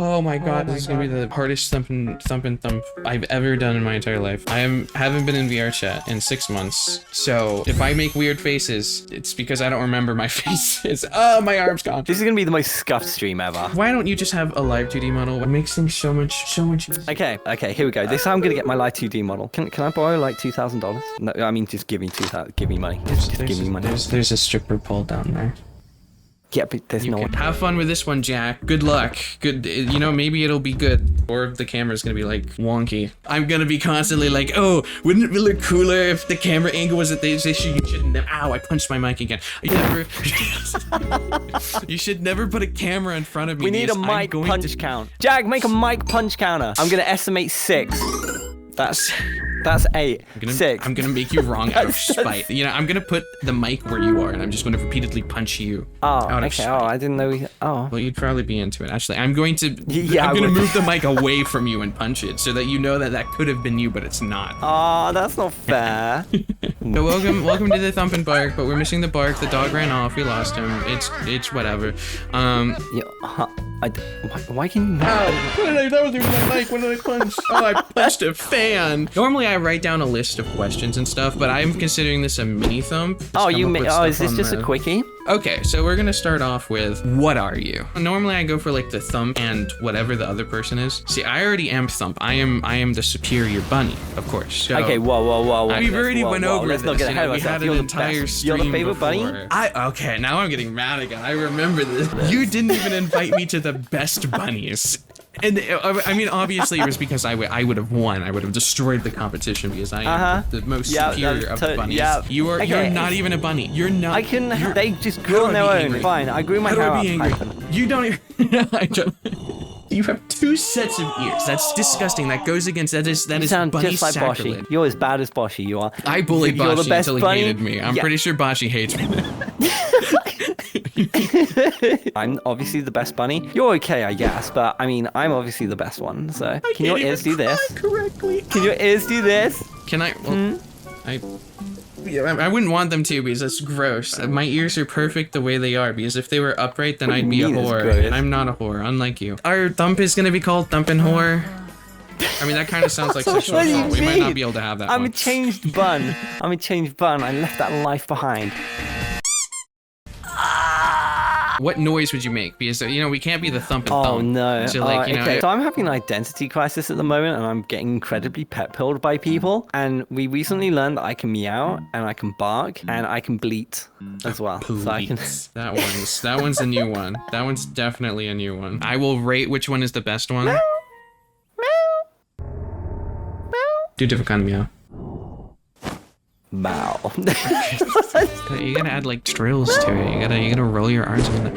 Oh my god, this is gonna be the hardest thump I've ever done in my entire life. Haven't been in VR chat in 6 months, so if I make weird faces, it's because I don't remember my faces. Oh, my arm's gone. This is gonna be the most scuffed stream ever. Why don't you just have a live 2D model? It makes things so much easier. Okay, here we go. This is how I'm gonna get my live 2D model. Can I borrow like $2,000? No, I mean just give me 2,000. Give me money. Just give me money. There's a stripper pole down there. Yeah, but there's no one. Have fun with this one, Jack. Good luck. Good, you know, maybe it'll be good. Or the camera's gonna be like wonky. I'm gonna be constantly like, oh, wouldn't it look cooler if the camera angle was at this issue? You shouldn't have. Ow, I punched my mic again. You should never put a camera in front of me. We need a mic punch count. Jack, make a mic punch counter. I'm gonna estimate 6. That's 8. 6. I'm gonna make you wrong out of spite. You know, I'm gonna put the mic where you are, and I'm just gonna repeatedly punch you. Out of spite. Oh, I didn't know. Well, you'd probably be into it. Actually, I'm going to. Yeah, I'm gonna move the mic away from you and punch it, so that you know that could have been you, but it's not. Oh, that's not fair. So welcome to the Thump and Bark, but we're missing the bark. The dog ran off. We lost him. It's whatever. Why can you not? Ow! That wasn't even my mic. What did I punch? Oh, I punched a fan. Normally, I write down a list of questions and stuff, but I'm considering this a mini thump. Is this just a quickie? Okay, so we're gonna start off with, what are you? Normally I go for like the thump and whatever the other person is. See, I already am thump. I am the superior bunny, of course. So okay, whoa. We've already went over this. Let's not get ahead of ourselves. You're the favorite bunny? Okay, now I'm getting mad again. I remember this. You didn't even invite me to the best bunnies. And I mean, obviously it was because I would have won. I would have destroyed the competition because I am the most superior of the bunnies. Yeah. You're not even a bunny. You're not. I can. They just grew on their own. Angry. Fine, I grew my hair How do I be up. angry? You don't even. You have 2 sets of ears. That's disgusting. That goes against. That is sound bunny just like sacrilege. Boshi. You're as bad as Boshi. You are. I bullied You're the Boshi best until he bunny. hated me. I'm pretty sure Boshi hates me. I'm obviously the best bunny. You're okay, I guess, but I mean, I'm obviously the best one. So can your ears do this? Correctly. Can your ears do this? Can I? Well, I wouldn't want them to because that's gross. My ears are perfect the way they are because if they were upright, then I'd be a whore. And I'm not a whore, unlike you. Our thump is gonna be called Thumpin' Whore. I mean, that kind of sounds like sexual assault. We might not be able to have that. I'm a changed bun. I'm a changed bun. I left that life behind. What noise would you make? Because, you know, we can't be the thump and thump. Oh, no. So, like, you know, okay. So I'm having an identity crisis at the moment, and I'm getting incredibly pet-pilled by people. And we recently learned that I can meow, and I can bark, and I can bleat as well. Bleat. So I can... That one's a new one. That one's definitely a new one. I will rate which one is the best one. Do a different kind of meow. Bow. You gotta add like trills to it. You gotta roll your R's in there.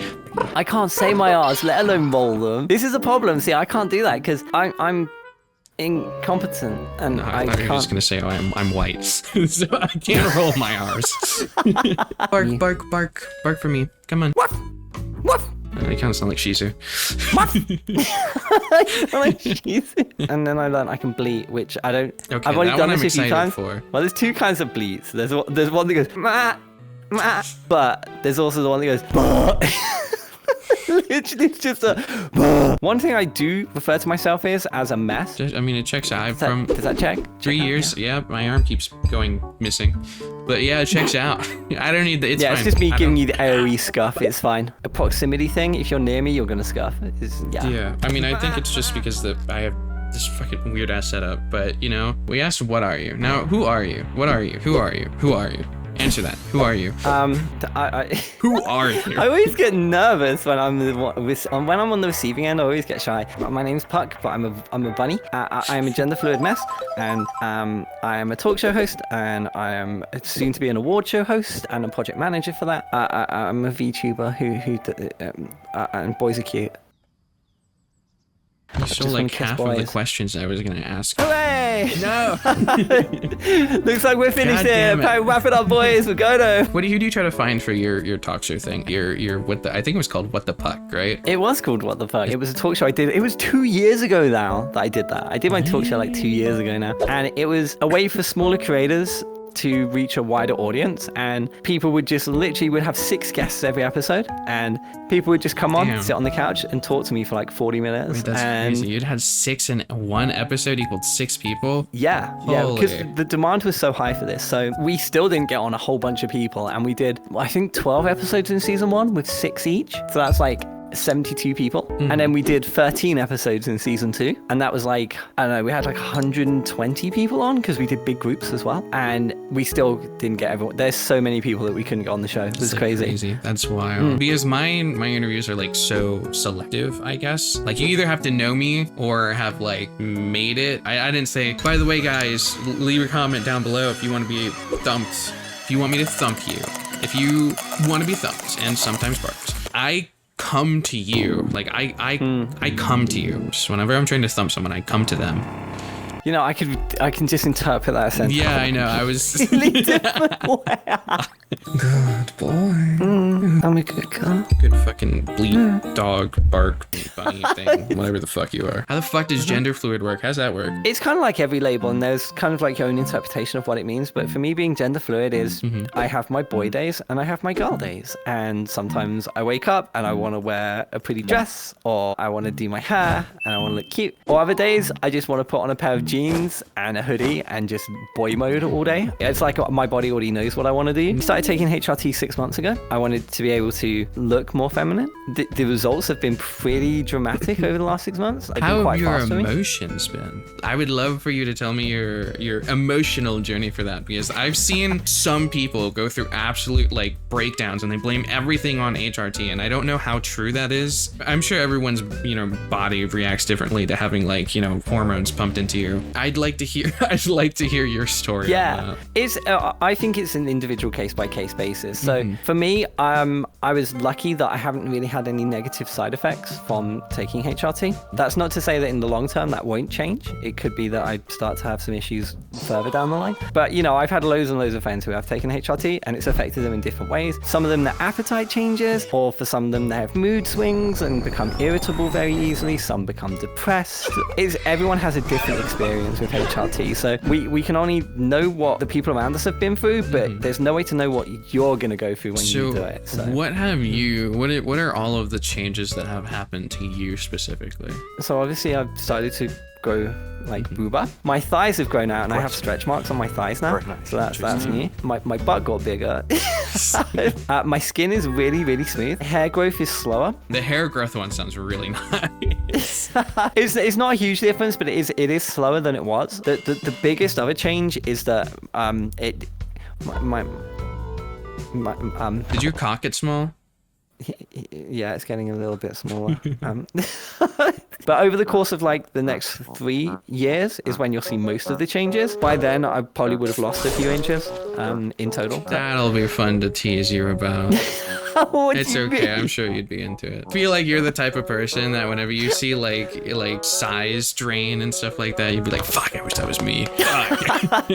I can't say my R's, let alone roll them. This is a problem. See, I can't do that because I'm incompetent and I thought you were just gonna say, oh, I'm white, so I can't roll my R's. Bark for me. Come on. Woof, woof. I kind of sound like Shizu. And then I learned I can bleat, which I don't. Okay, I've only that done one this a I'm few times. excited for. Well, there's 2 kinds of bleats. There's one that goes mah, mah, but there's also the one that goes bah. Literally, it's just a bah. One thing I do refer to myself as a mess. I mean, it checks out. Does that check? 3 years. Yeah, my arm keeps going missing. But yeah, it checks out. I don't need the. It's fine. It's just me giving you the AoE scuff. It's fine. A proximity thing. If you're near me, you're gonna scuff. Yeah. I mean, I think it's just because I have this fucking weird ass setup. But you know, we asked, what are you? Now, who are you? What are you? Who are you? Who are you? Answer that. Who are you? Who are you? I always get nervous when I'm on the receiving end. I always get shy. My name's Puck, but I'm a bunny. I am a genderfluid mess, and I am a talk show host, and I am soon to be an award show host and a project manager for that. I'm a VTuber and boys are cute. You stole like half of the questions I was gonna ask. Hooray! No! Looks like we're finished here. Wrap it up, boys. We're going. Who do you try to find for your talk show thing? Your I think it was called What the Puck, right? It was called What the Puck. It was a talk show I did. It was 2 years ago now that I did that. I did my talk show like 2 years ago now. And it was a way for smaller creators to reach a wider audience, and people would just literally would have 6 guests every episode, and people would just come on, Damn. sit on the couch and talk to me for like 40 minutes. Wait, that's crazy. You'd had 6 in one episode equaled 6 people? Yeah, because the demand was so high for this. So we still didn't get on a whole bunch of people, and we did, I think, 12 episodes in season 1 with 6 each. So that's like 72 people. And then we did 13 episodes in season 2, and that was like, I don't know, we had like 120 people on because we did big groups as well, and we still didn't get everyone. There's so many people that we couldn't get on the show. It was crazy. That's wild. Because my interviews are like so selective, I guess. Like you either have to know me or have like made it. I didn't say, by the way guys, leave a comment down below if you want to be thumped, if you want me to thump you, if you want to be thumped and sometimes barked. I come to you. Like I come to you. Just whenever I'm trying to thump someone, I come to them. You know, I can just interpret that as sentence. Yeah, I know. I was really different way. Good boy. I'm a good girl. Good fucking bleat, dog, bark, bunny thing, whatever the fuck you are. How the fuck does gender fluid work? How's that work? It's kind of like every label, and there's kind of like your own interpretation of what it means. But for me, being gender fluid is I have my boy days and I have my girl days. And sometimes I wake up and I want to wear a pretty dress, or I want to do my hair and I want to look cute. Or other days, I just want to put on a pair of jeans and a hoodie and just boy mode all day. It's like my body already knows what I want to do. I started taking HRT 6 months ago. I wanted to be able to look more feminine. The results have been pretty dramatic over the last 6 months. How have your emotions been? I would love for you to tell me your emotional journey for that, because I've seen some people go through absolute like breakdowns and they blame everything on HRT, and I don't know how true that is. I'm sure everyone's body reacts differently to having like hormones pumped into you. I'd like to hear your story. Yeah, it's I think it's an individual case by case basis. So for me, I was lucky that I haven't really had any negative side effects from taking HRT. That's not to say that in the long term that won't change. It could be that I start to have some issues further down the line. But I've had loads and loads of friends who have taken HRT and it's affected them in different ways. Some of them, their appetite changes, or for some of them they have mood swings and become irritable very easily. Some become depressed. Everyone has a different experience with HRT. So we can only know what the people around us have been through, but there's no way to know what you're going to go through when you do it. So what are all of the changes that have happened to you specifically? So obviously I've started to grow like booba. My thighs have grown out and I have stretch marks on my thighs now. So that's new. My butt got bigger. My skin is really, really smooth. Hair growth is slower. The hair growth one sounds really nice. It's not a huge difference, but it is slower than it was. The biggest other change is that Did your cock get small? Yeah, it's getting a little bit smaller. But over the course of like the next 3 years is when you'll see most of the changes. By then, I probably would have lost a few inches in total. That'll be fun to tease you about. It's okay. I'm sure you'd be into it. I feel like you're the type of person that whenever you see like size drain and stuff like that, you'd be like, fuck, I wish that was me. Fuck.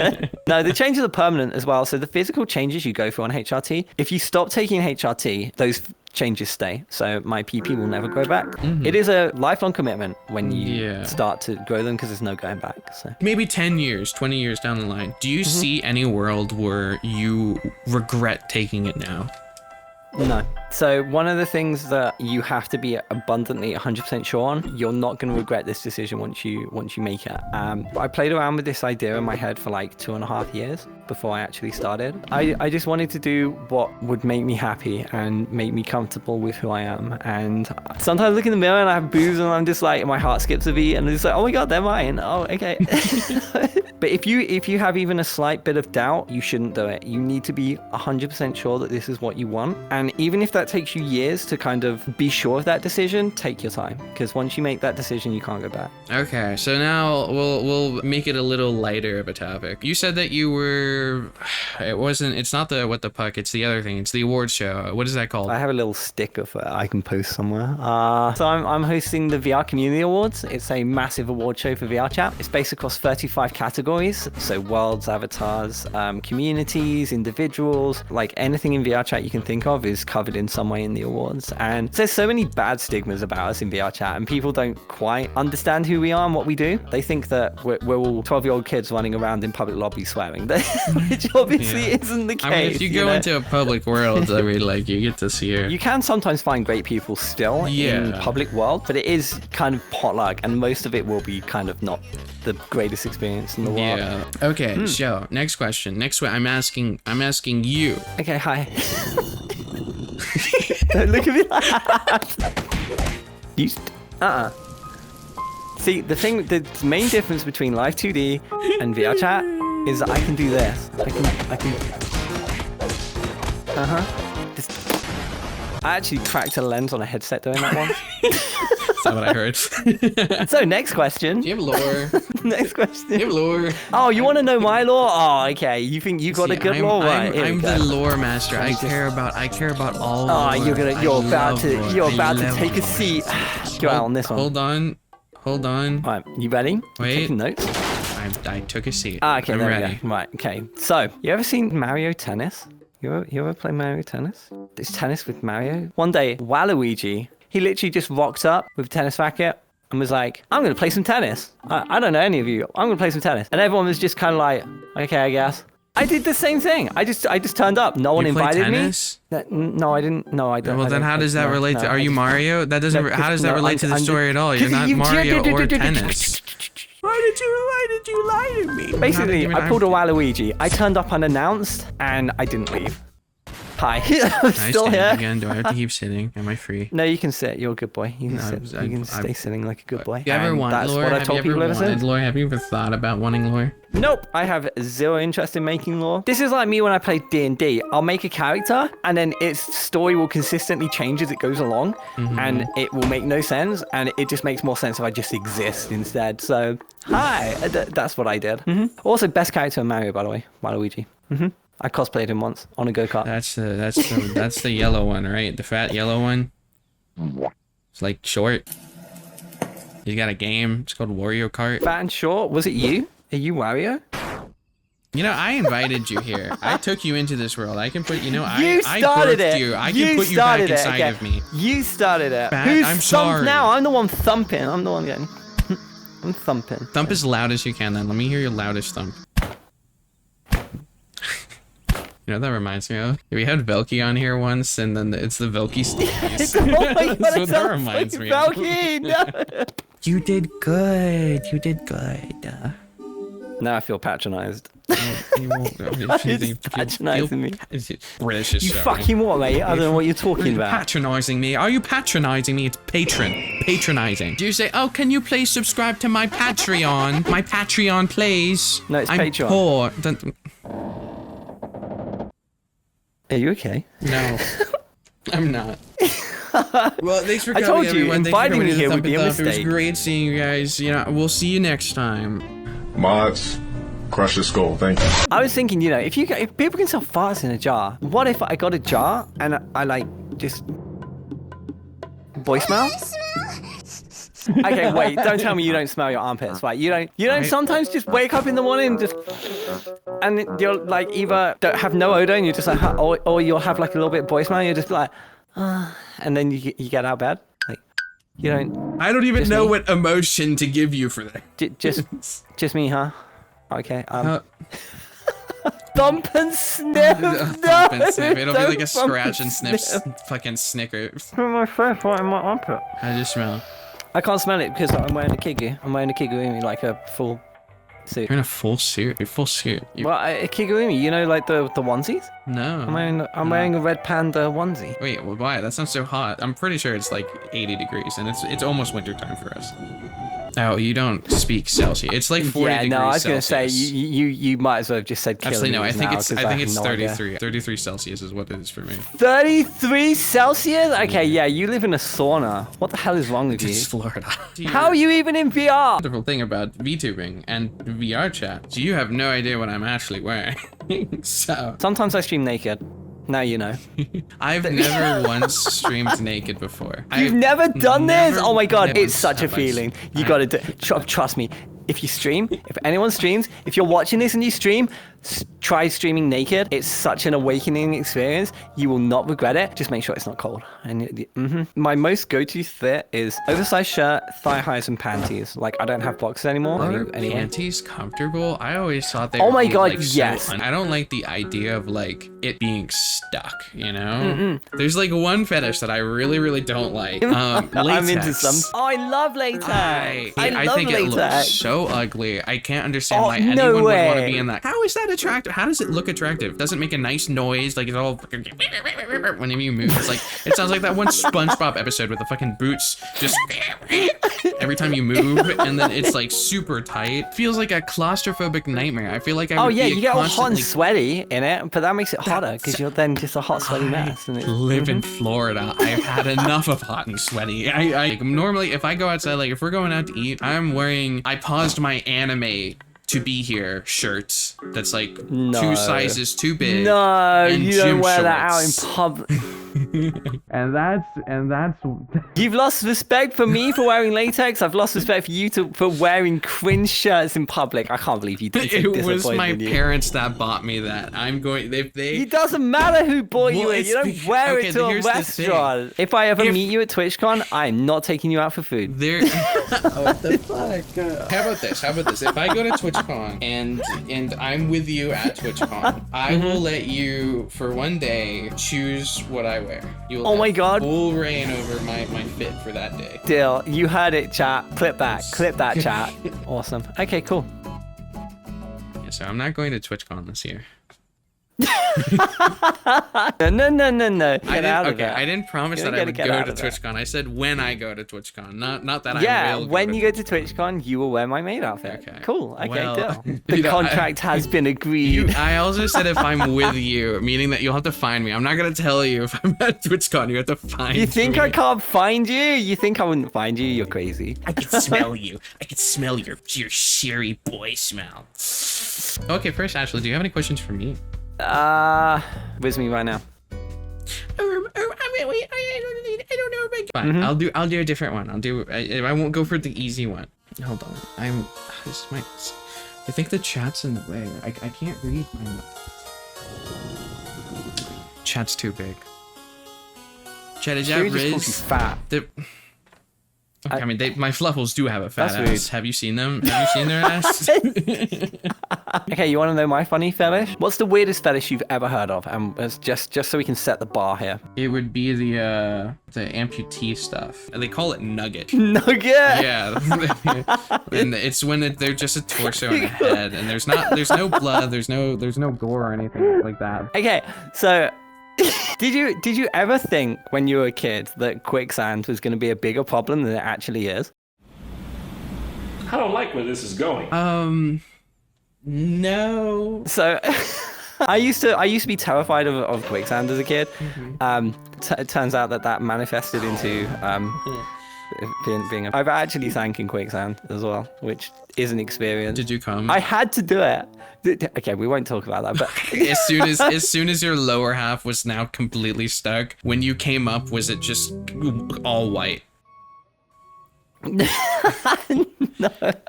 No, the changes are permanent as well. So the physical changes you go through on HRT, if you stop taking HRT, those changes stay. So my PP will never grow back. It is a lifelong commitment when you start to grow them, because there's no going back. So maybe 10 years, 20 years down the line, do you see any world where you regret taking it now? No. So one of the things that you have to be abundantly 100% sure on, you're not going to regret this decision once you make it. I played around with this idea in my head for like 2.5 years before I actually started. I just wanted to do what would make me happy and make me comfortable with who I am. And sometimes I look in the mirror and I have boobs and I'm just like, my heart skips a beat and it's like, oh my God, they're mine. Oh, okay. But if you have even a slight bit of doubt, you shouldn't do it. You need to be 100% sure that this is what you want. And even if that takes you years to kind of be sure of that decision, take your time, because once you make that decision, you can't go back. Okay, so now we'll make it a little lighter of a topic. You said that you were, it's not the What the Puck, it's the other thing, it's the awards show. What is that called? I have a little sticker for it I can post somewhere. So I'm hosting the VR Community Awards. It's a massive award show for VR chat. It's based across 35 categories. categories. So worlds, avatars, communities, individuals, like anything in VR chat you can think of is covered in some way in the awards. And there's so many bad stigmas about us in VR chat, and people don't quite understand who we are and what we do. They think that we're all 12-year-old kids running around in public lobbies swearing, which obviously isn't the case. I mean, if you go into a public world, I mean, like, you get to see her. You can sometimes find great people still in public world, but it is kind of potluck, and most of it will be kind of not the greatest experience in the world. Yeah. Okay, so next question. I'm asking you. Okay, hi. Don't look at me like that. See, the main difference between live 2D and VR chat is that I can do this. I can. I actually cracked a lens on a headset doing that once. That's not what I heard. So next question. Do you have lore? Next question. Do you have lore? Oh, you want to know my lore? Oh, okay. You think you got a good lore, right? I'm the lore master. I care about all. Oh, lore. you're about to take a seat. Go out on this one. Hold on. All right, you ready? Wait. Taking notes. I took a seat. Okay, I'm there ready. we go. Right, okay. So, you ever seen Mario Tennis? You ever play Mario Tennis? It's tennis with Mario. One day, Waluigi, he literally just rocked up with a tennis racket and was like, I'm going to play some tennis. I don't know any of you. I'm going to play some tennis. And everyone was just kind of like, okay, I guess. I did the same thing. I just turned up. No one invited tennis? Me. No, I didn't. No, I don't. Well, then how does that relate to? Are you Mario? That doesn't. How does that relate to the story at all? You're not Mario or tennis. Why did you lie to me? Basically, I pulled a Waluigi. I turned up unannounced, and I didn't leave. Hi, I'm still here. Again, do I have to keep sitting? Am I free? No, you can sit. You're a good boy. You can sit. You can stay sitting like a good boy. You ever want that's lore? what I told people ever since. Lore? Have you ever thought about wanting lore? Nope. I have zero interest in making lore. This is like me when I play D&D. I'll make a character, and then its story will consistently change as it goes along, and it will make no sense, and it just makes more sense if I just exist instead. So, hi. That's what I did. Also, best character in Mario, by the way, Waluigi. I cosplayed him once on a go-kart. That's the yellow one, right? The fat yellow one. It's like short. He's got a game. It's called Wario Kart. Fat and short. Was it you? Are you Wario? You know, I invited you here. I took you into this world. I can put, you know, you started birthed it. you. I can put you back inside of me. You started it. I'm sorry. Now? I'm the one thumping. I'm the one getting. I'm thumping. Thump as loud as you can. Then let me hear your loudest thump. You know what that reminds me of? We had Velky on here once, and then it's the Velky stories. Oh my God, That's what that reminds me of. Velky, no. You did good. You did good. Now I feel patronized. He's patronizing me. British. You fucking what, mate? I don't know what you're talking about. Patronizing me? Are you patronizing me? It's patronizing. Do you say, oh, can you please subscribe to my Patreon? My Patreon, please. No, it's Patreon. I'm poor. Are you okay? No, I'm not. Well, thanks for coming, I told you, everyone. inviting me here would be a mistake. It was great seeing you guys. You know, we'll see you next time. Mods, crush the skull. Thank you. I was thinking, you know, if people can sell farts in a jar, what if I got a jar and I like just Boysmell? Okay, wait, don't tell me you don't smell your armpits, right? You don't sometimes just wake up in the morning and you're like either don't have no odor and you're just like, or you'll have like a little bit of boy smell and you're just like, and then you get out of bed. Like, you don't. I don't even know what emotion to give you for that. Just me, huh? Okay. Thump and sniff. Thump and sniff. It'll be like a scratch and sniff fucking Snickers. My face right in my armpit. How does it smell? I can't smell it because I'm wearing a kigu. I'm wearing a kigurumi, like a full suit. You're in a full suit? You're full suit. Well, a kigurumi, you know, like the onesies? No. I'm wearing a red panda onesie. Wait, well, why? That sounds so hot. I'm pretty sure it's like 80 degrees, and it's almost wintertime for us. Oh, you don't speak Celsius. It's like 40 degrees. Yeah, no, I was gonna say you might as well have just said kilometers. Actually, no, I think it's no 33. Idea. 33 Celsius is what it is for me. 33 Celsius? Okay, yeah, you live in a sauna. What the hell is wrong with you? It's Florida. How are you even in VR? The wonderful thing about VTubing and VR chat, you have no idea what I'm actually wearing. So sometimes I stream naked. Now you know. I've never once streamed naked before. You've never done this? Oh my God, it's such a feeling. You gotta do. Trust me. if you stream, if anyone streams, if you're watching this and you stream, try streaming naked. It's such an awakening experience. You will not regret it. Just make sure it's not cold. And my most go-to fit is oversized shirt, thigh highs, and panties. Like, I don't have boxers anymore. Are panties comfortable? I always thought they Oh my would be, God, like, yes. So I don't like the idea of like it being stuck, you know? There's like one fetish that I really don't like. Latex. I'm into some. Oh, I love latex. I love think latex. it looks so ugly. I can't understand why no anyone would want to way. be in that. How is that attractive? How does it look attractive? Does it make a nice noise? Like it's all whenever you move. It's like it sounds like that one SpongeBob episode with the fucking boots just every time you move, and then it's like super tight. Feels like a claustrophobic nightmare. I feel like I would be you get all hot and sweaty in it, but that makes it hotter because you're then just a hot sweaty mess. And live in Florida. I've had enough of hot and sweaty. I like, normally if I go outside, like if we're going out to eat, I paused my anime to be here shirts that's like 2 sizes too big. No, and you don't wear that out in shorts. public. and that's You've lost respect for me for wearing latex. I've lost respect for you for wearing cringe shirts in public. I can't believe you did. It was my parents that bought me that. I'm going if they It doesn't matter who bought you it. You don't because- wear okay, it to a here's the restaurant. If I ever meet you at TwitchCon, I'm not taking you out for food. There. What the fuck? How about this? If I go to TwitchCon and I'm with you at TwitchCon, I will let you for one day choose what I wear. You'll Oh my have God. full reign over my fit for that day. Deal. You heard it, chat. Clip that, chat. Awesome. Okay, cool. Yeah, so I'm not going to TwitchCon this year. No. Get out of there. I didn't promise that I would go to TwitchCon. I said when I go to TwitchCon, not that I will. Yeah, go when to you go to TwitchCon, you will wear my maid outfit. Okay. Cool. Okay, Well, deal. The I- contract has been agreed. I also said if I'm with you, meaning that you'll have to find me. I'm not gonna tell you if I'm at TwitchCon. You have to find me. You think I can't find you? You think I wouldn't find you? You're crazy. I can smell you. I can smell your sherry boy smell. Okay, first, Ashley, do you have any questions for me? Where's me right now? I don't know. Fine, I'll do a different one. I won't go for the easy one. Hold on. This is I think the chat's in the way. I can't read my. Chat's too big. Chat, is that Siri just calls you Riz? fat. Okay, I mean, my fluffles do have a fat That's ass. rude. Have you seen them? Have you seen their ass? Okay, you want to know my funny fetish? What's the weirdest fetish you've ever heard of? And it's just so we can set the bar here. It would be the amputee stuff. They call it nugget. Nugget. Yeah, and it's when they're just a torso and a head, and there's no blood, there's no gore or anything like that. Okay, so did you ever think when you were a kid that quicksand was going to be a bigger problem than it actually is? I don't like where this is going. No. So I used to be terrified of quicksand as a kid. It turns out that manifested into being I've actually sank in quicksand as well, which is an experience. Did you come? I had to do it. Okay, we won't talk about that, but as soon as your lower half was now completely stuck, when you came up, was it just all white? no.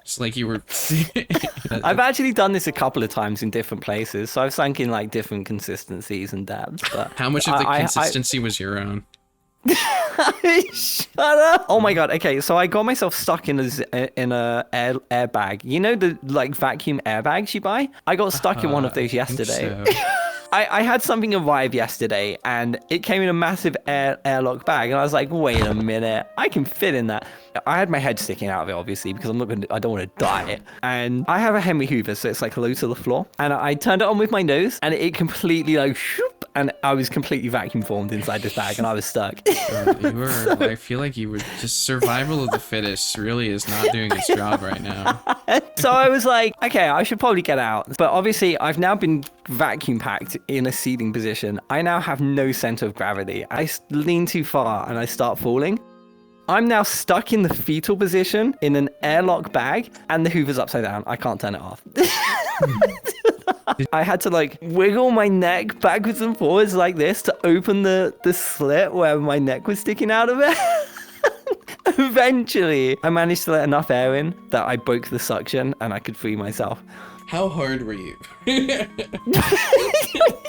It's like you were. I've actually done this a couple of times in different places, so I've sunk in like different consistencies and depths. But How much of the consistency was your own? Shut up! Oh my god. Okay, so I got myself stuck in a airbag. You know the like vacuum airbags you buy? I got stuck in one of those yesterday. I had something arrive yesterday, and it came in a massive airlock bag, and I was like, wait a minute, I can fit in that. I had my head sticking out of it, obviously, because I don't want to die. And I have a Henry Hoover, so it's like low to the floor. And I turned it on with my nose, and it completely like shoop, and I was completely vacuum formed inside this bag, and I was stuck. I feel like you were just survival of the fittest really is not doing its job right now. So I was like, okay, I should probably get out. But obviously, I've now been vacuum packed in a seating position. I now have no center of gravity. I lean too far and I start falling. I'm now stuck in the fetal position in an airlock bag, and the Hoover's upside down. I can't turn it off. I had to like wiggle my neck backwards and forwards like this to open the slit where my neck was sticking out of it. Eventually, I managed to let enough air in that I broke the suction and I could free myself. How hard were you?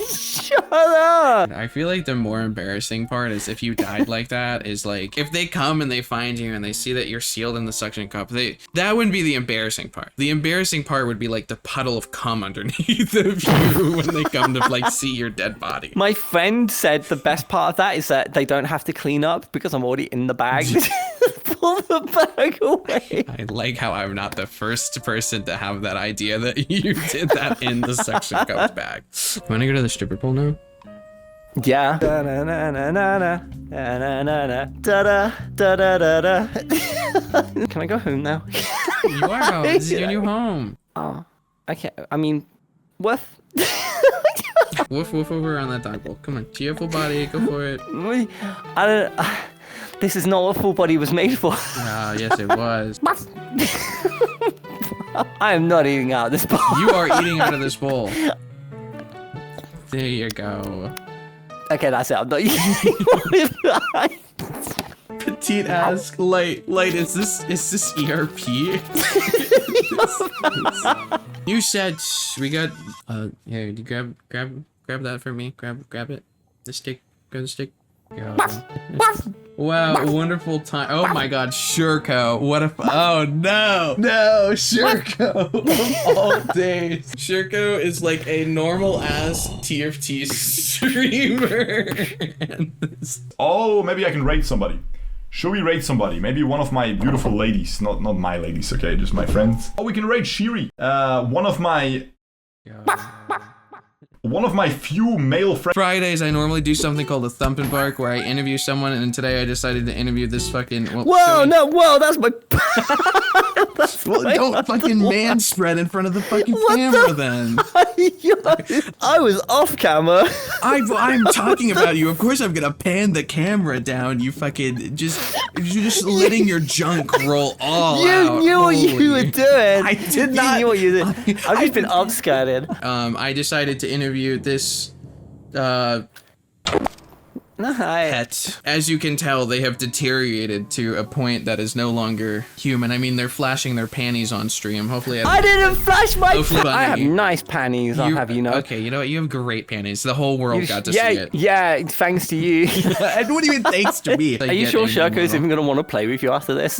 Shut up! I feel like the more embarrassing part is if you died like that is like, if they come and they find you and they see that you're sealed in the suction cup, that wouldn't be the embarrassing part. The embarrassing part would be like the puddle of cum underneath of you when they come to like see your dead body. My friend said the best part of that is that they don't have to clean up because I'm already in the bag. Pull the bag away. I like how I'm not the first person to have that idea that you did that in the suction cup bag. You wanna go to the stripper pole now? Yeah. Can I go home now? You are home. This is your new home. Oh, okay. I mean, woof. Woof woof over on that dog bowl. Come on, cheer full body, go for it. I don't. This is not what full body was made for. Ah, yes it was. I am not eating out of this bowl. You are eating out of this bowl. There you go. Okay, that's it. I'm not eating. Petite asks, light, is this ERP? You said we got. Here, you grab that for me. Grab it. The stick. Grab the stick. Go. Wow, wonderful time. Oh my god, Shurko. What if. Oh no. No, Shurko. Of all days. Shurko is like a normal ass TFT streamer. Oh, maybe I can rate somebody. Should we rate somebody? Maybe one of my beautiful ladies. Not my ladies, okay? Just my friends. Oh, we can rate Shiri. One of my few male friends. Fridays, I normally do something called a thump and bark, where I interview someone, and today I decided to interview this fucking. Whoa, no, whoa, that's my. Well, don't fucking man spread in front of the fucking camera then. I was off camera. I'm talking about you. Of course I'm gonna pan the camera down. You fucking you're just letting your junk roll all out. You knew what you were doing. I did not. You knew what you did. I've just been upskirted. I decided to interview this pet. As you can tell, they have deteriorated to a point that is no longer human. I mean, they're flashing their panties on stream. Hopefully, I didn't flash my. I have nice panties. I'll have you know. Okay, you know what? You have great panties. The whole world got to see it. Yeah, thanks to you. And what do you mean thanks to me? Are you sure Shurko's even gonna want to play with you after this?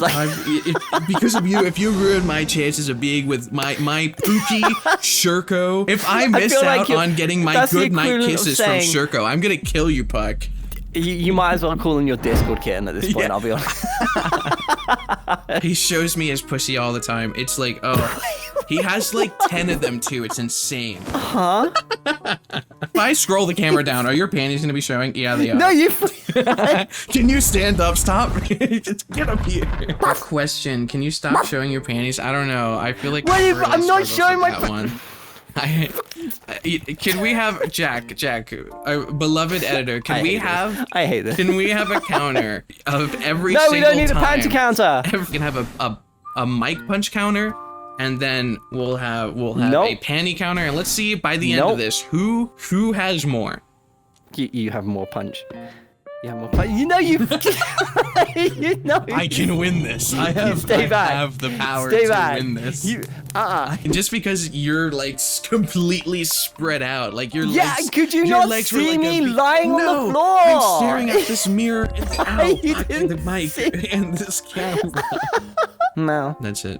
Because of you, if you ruin my chances of being with my Pookie Shurko, if I miss out on getting my good night kisses from Shurko, I'm gonna kill you, Puck. You might as well call him your Discord kitten at this point, yeah. I'll be honest. He shows me his pussy all the time. It's like, oh, he has like 10 of them too. It's insane. Huh? If I scroll the camera down, are your panties gonna be showing? Yeah, they are. No, you. Can you stand up? Stop. Just get up here. Question: can you stop showing your panties? I don't know. I feel like I'm not showing my one. Can we have Jack, our beloved editor? Can we have? I hate this. Can we have a counter of every? No, single we don't need time. a panty counter. We can have a mic punch counter, and then we'll have Nope. a panty counter, and let's see by the end of this who has more. You have more punch. You have more punch. You know you. You know. I can win this. I have the power to win this. Just because you're like completely spread out, like your legs. Could you not see me lying on the floor? I'm staring at this mirror and the mic and this camera. No. That's it.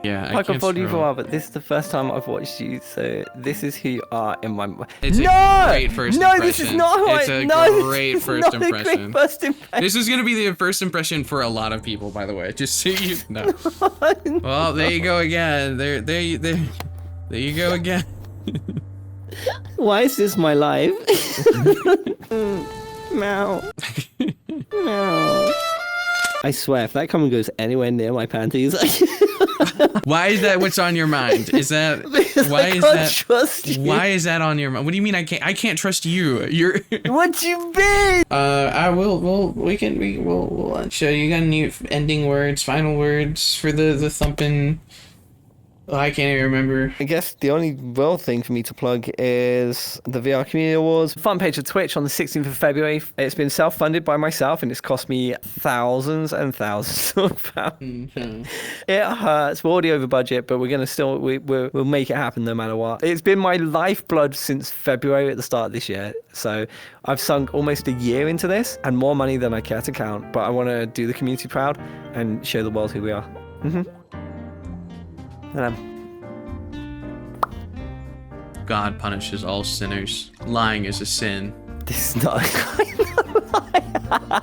Yeah, I can followed you for a while, but this is the first time I've watched you, so this is who you are in my mind. It's a great first impression. No, this is not who It's a great first impression. This is gonna be the first impression for a lot of people, by the way. Just so you know. Well, there you go again. There you go again. Why is this my life? Meow. Meow. I swear, if that comment goes anywhere near my panties, why is that what's on your mind? Is that why is that trust you. Why is that on your mind? What do you mean I can't trust you? You're What you mean? We'll show you. Got any ending words, final words for the thumping Oh, I can't even remember. I guess the only real thing for me to plug is the VR Community Awards. Fun page of Twitch on the 16th of February. It's been self-funded by myself and it's cost me thousands and thousands of pounds. It hurts. We're already over budget, but we're going to still, we'll make it happen no matter what. It's been my lifeblood since February at the start of this year. So I've sunk almost a year into this and more money than I care to count. But I want to do the community proud and show the world who we are. God punishes all sinners. Lying is a sin. This is not a kind of lie.